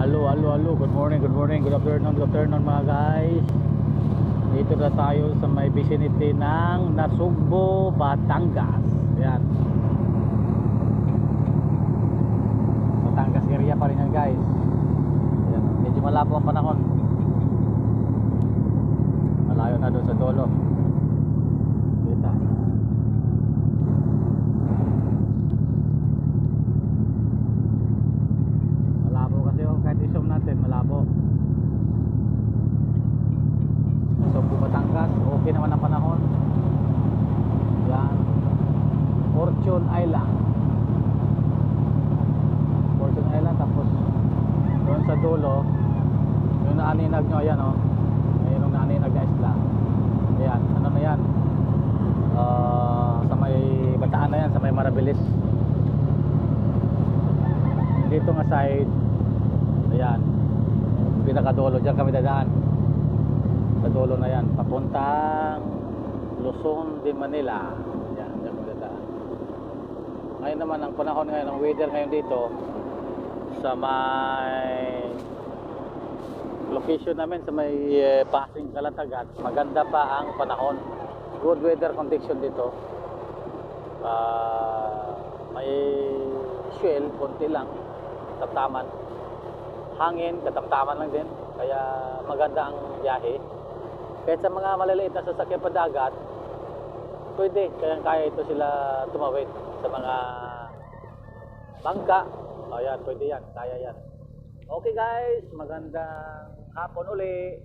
Hello. Good afternoon mga guys. Dito na tayo sa may vicinity ng Nasugbo, Batangas. Ayan. Batangas area pa rin yan guys. Ayan. Medyo malabo ang panahon. Malayo na doon sa dulo. Kita. Malabo kasi kahit i-zoom natin, malabo. Nasugbo, Batangas, okay naman ang panahon. Yan, Fortune Island. Tapos doon sa dulo yung naaninag nyo, ayan o, yung naaninag na isla. Ayan, ano na yan, sa may Bataan na yan, sa may Marabilis. Dito nga side, ayan, pinakadulo, dyan kami dadaan sa dulo na yan, papuntang Luzon de Manila. Yan, dyan kami dadaan. Ngayon naman ang panahon ngayon, ang weather ngayon dito sa may location namin, sa may Pasig Calatagan, maganda pa ang panahon, good weather condition dito. May swell, konti lang, katamtaman, hangin, katamtaman lang din, kaya maganda ang biyahe. Kahit sa mga maliliit na sasakyan pa dagat, pwede, kaya ito sila tumawid sa mga bangka. Ayan, pwede yan, kaya yan. Okay guys, magandang hapon uli.